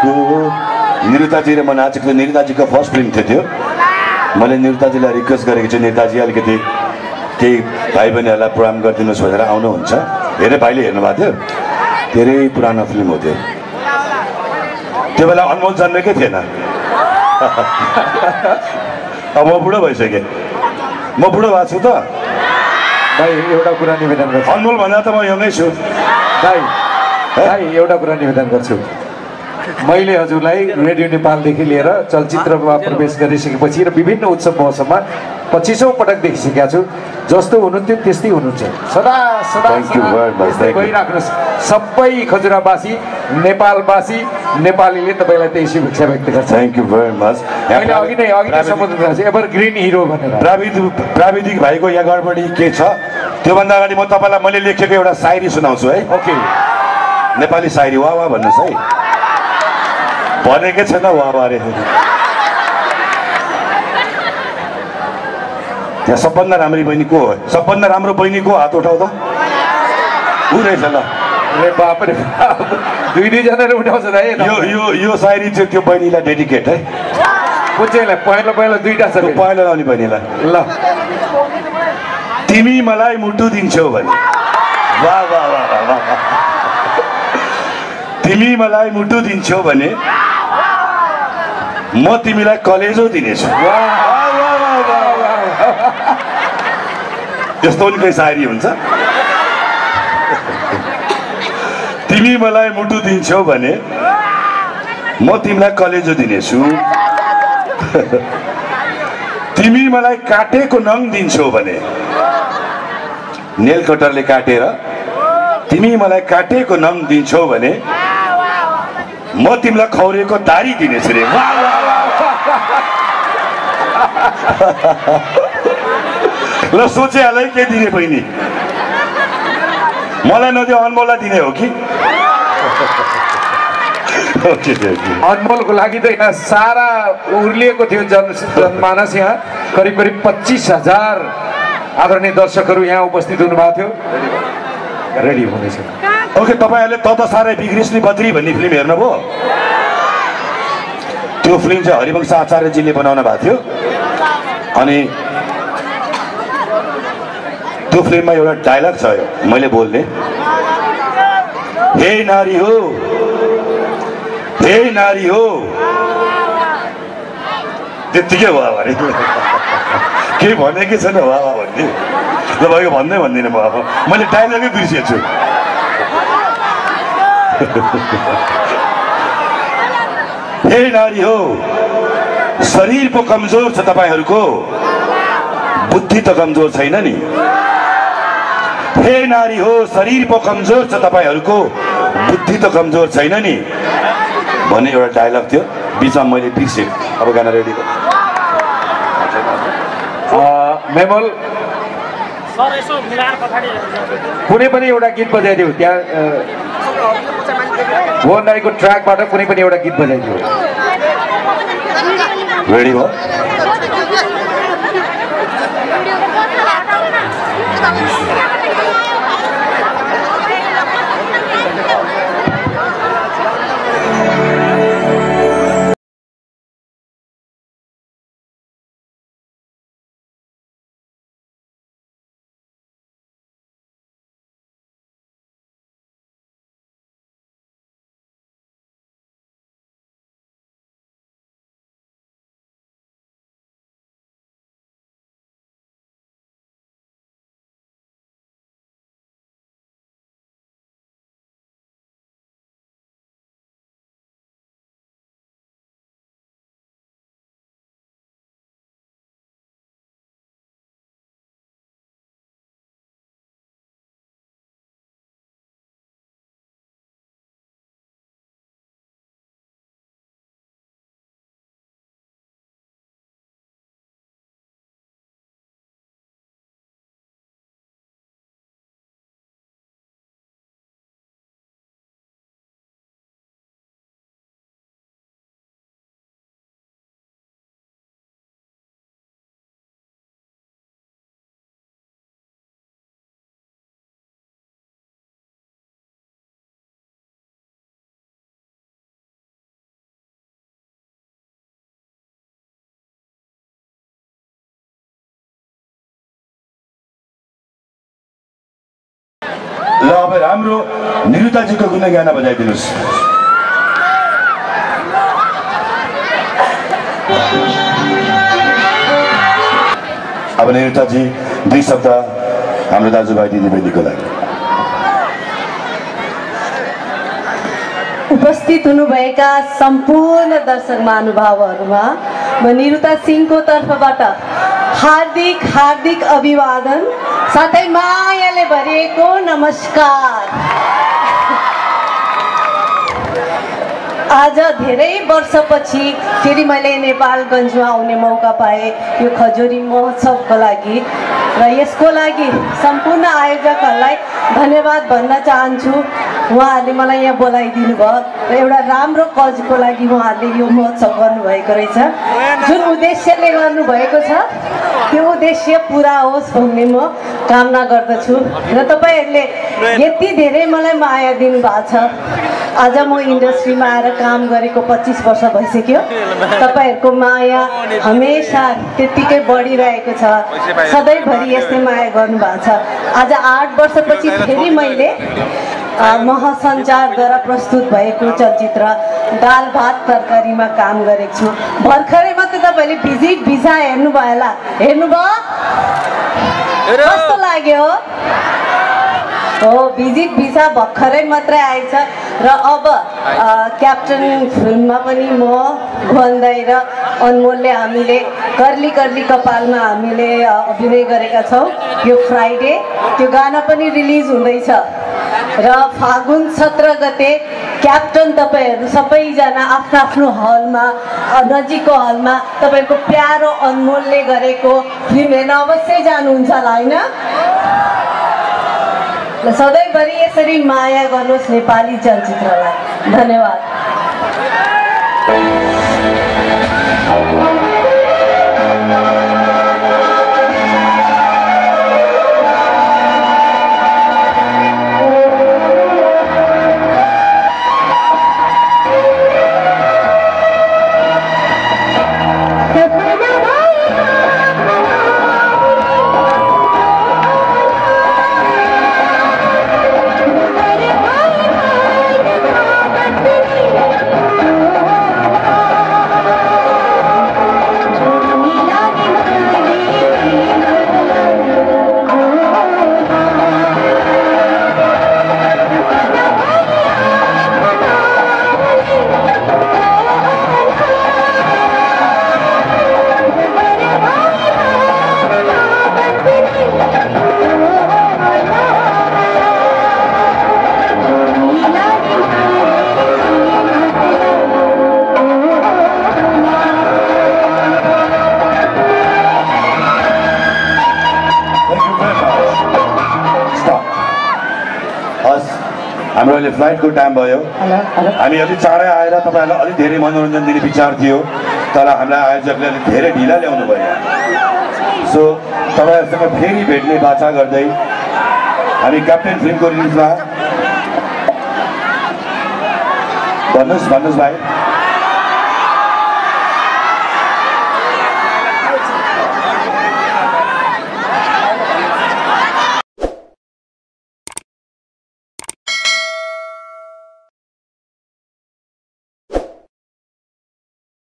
को निरुताजी र म नाचेको थियो। निरुताजीको फर्स्ट फिल्म थियो त्यो। मैले निरुताजीलाई रिक्वेस्ट गरेको छु, निरुताजी अलिकति केही भाइ बहिनीहरूलाई प्रोग्राम गरिदिनुहोस् भनेर आउनुहुन्छ। धेरै भाइले हेर्नुभएको थियो। धेरै पुरानो फिल्म हो त्यो। त्यो बेला अनमोल जन्मेकै थिएन। अब म बुढो भइसकेँ। म बुढो भएको छु त भाइ। एउटा कुरा निवेदन गर्छु। अनमोल भन्दा त म यङै छु भाइ। एउटा कुरा निवेदन गर्छु। मैले हजुरलाई रेडियो नेपालदेखि लिएर चलचित्रमा प्रवेश गरिसकेपछि र विभिन्न उत्सव महोत्सवमा 25औं पटक देखिसकेका छु। जस्तो हुनुहुन्थ्यो त्यस्तै हुनुहुन्छ। सदा सदा त्यस्तै भइराख्नुहोस्। सबै खजुरावासी, नेपालवासी, नेपालीले तपाईँलाई त्यही शुभेच्छा व्यक्त गर्छ। Thank you very much. मैले अघि नै सम्बोधन गरेँ एभर ग्रिन हिरो भनेर। प्राविधिक भाइको यहाँ गडबडी के छ त्योभन्दा अगाडि म तपाईँलाई मैले लेखेको एउटा सायरी सुनाउँछु है। ओके। नेपाली सायरी वाह वाह भन्नुहोस् है। भनेकै छैन वाह वाह रे। त्यहाँ सबभन्दा राम्री बहिनी को हो? सबभन्दा राम्रो बहिनी को? हात उठाउ त। ऊ रहेछ ल। अरे बाप रे बाप। दुई जनाले उठाउँछ त है। यो सायरी चाहिँ त्यो बहिनीलाई डेडिकेट है। कुन चाहिँलाई? पहिलो दुईटा छ। पहिलो लाउने बहिनीलाई। ल। तिमी मलाई मुटु दिन्छौ भने। वाह वाह वाह वाह वाह। तिमी मलाई मुटु दिन्छौ भने म तिमीलाई कलेजो दिनेछु। यस्तो पनि कोही सायरी हुन्छ। तिमी मलाई मुटु दिन्छौ भने म तिमीलाई कलेजो दिनेछु। तिमी मलाई काटेको नङ दिन्छौ भने नेल कटरले काटेर तिमी मलाई काटेको नङ दिन्छौ भने म तिमीलाई खौरेको दारी दिनेछु रे। ल सोचिहालै के दिने बहिनी? मलाई नदियो अनमोललाई दिने हो कि? अनमोलको लागि त यहाँ सारा उर्लिएको थियो जनमानस। यहाँ करिब 25,000 आदरणीय दर्शकहरू यहाँ उपस्थित हुनुभएको थियो। रेडी हुनेछ। ओके, तपाईँहरूले त साह्रै बिग्रिस्ने बद्री भन्ने फिल्म हेर्नुभयो? त्यो फिल्म चाहिँ हरिवंश आचार्यजीले बनाउनु भएको थियो। अनि त्यो फिल्ममा एउटा डायलग छ, मैले बोल्ने। हे नारी हो, हे नारी हो। त्यत्तिकै हो अरे। केही भनेकै छैन वा भन्ने। ल भयो भन्दै भन्दिनँ म। अब मैले डायलगै बिर्सेछु। हे नारी हो, शरीर पो कमजोर छ तपाईहरूको, बुद्धि त कमजोर छैन नि। हे नारी हो, शरीर पो कमजोर छ तपाईहरूको, बुद्धि त कमजोर छैन नि भन्ने एउटा डायलग थियो। बिचमा मैले बिर्सेँ। अब गाना रेडी हो। मेमल कुनै पनि एउटा गीत बजाइदियो त्यहाँ। भुवन राईको ट्र्याकबाट कुनै पनि एउटा गीत बजाइदियो। रेडी हो? ल अब राम्रो निरुताजीको गुणगान बजाइदिनुहोस्। अब निरुताजी 2 शब्द हाम्रो दाजुभाइ दिदीबहिनीको लागि। उपस्थित हुनुभएका सम्पूर्ण दर्शक महानुभावहरूमा म निरुता सिंहको तर्फबाट हार्दिक हार्दिक अभिवादन साथै मायाले भरिएको नमस्कार। आज धेरै वर्षपछि फेरि मैले नेपालगञ्जमा आउने मौका पाएँ यो खजोरी महोत्सवको लागि र यसको लागि सम्पूर्ण आयोजकहरूलाई धन्यवाद भन्न चाहन्छु। उहाँहरूले मलाई यहाँ बोलाइदिनु भयो र एउटा राम्रो कजको लागि उहाँहरूले यो महोत्सव गर्नुभएको रहेछ। जुन उद्देश्यले गर्नुभएको छ त्यो उद्देश्य पुरा होस् भन्ने म कामना गर्दछु र तपाईँहरूले यति धेरै मलाई माया दिनुभएको छ। आज म इन्डस्ट्रीमा आएर काम गरेको 25 वर्ष भइसक्यो। तपाईँहरूको माया हमेसा त्यत्तिकै बढिरहेको छ, सधैँभरि यस्तै माया गर्नुभएको छ। आज 8 वर्षपछि फेरि मैले महासञ्चारद्वारा प्रस्तुत भएको चलचित्र दाल भात तरकारीमा काम गरेको छु। भर्खरै मात्रै तपाईँले भिजिट भिसा हेर्नुभयो होला, हेर्नुभयो? कस्तो लाग्यो हो? भिजिट भिसा भर्खरै मात्रै आएछ र अब क्याप्टन फिल्ममा पनि म भन्दै र अनमोलले हामीले कर्ली कर्ली कपालमा हामीले अभिनय गरेका छौँ। यो फ्राइडे त्यो गाना पनि रिलिज हुँदैछ र फागुन 17 गते क्याप्टन तपाईँहरू सबैजना आफ्नो आफ्नो हलमा नजिकको हलमा तपाईँको प्यारो अनमोलले गरेको फिल्म हेर्न अवश्य जानुहुन्छ होला, होइन? सधैँभरि यसरी माया गर्नुहोस् नेपाली चलचित्रलाई। धन्यवाद। हाम्रो अहिले फ्लाइटको टाइम भयो। हामी अलिक चाँडै आएर तपाईँहरूलाई अलिक धेरै मनोरञ्जन दिने विचार थियो, तर हामीलाई आयोजकले अलिक धेरै ढिला ल्याउनु भयो। सो तपाईँहरूसँग फेरि भेट्ने बाचा गर्दै हामी क्याप्टेन फिल्मको रिलिजमा भन्नुहोस् भाइ।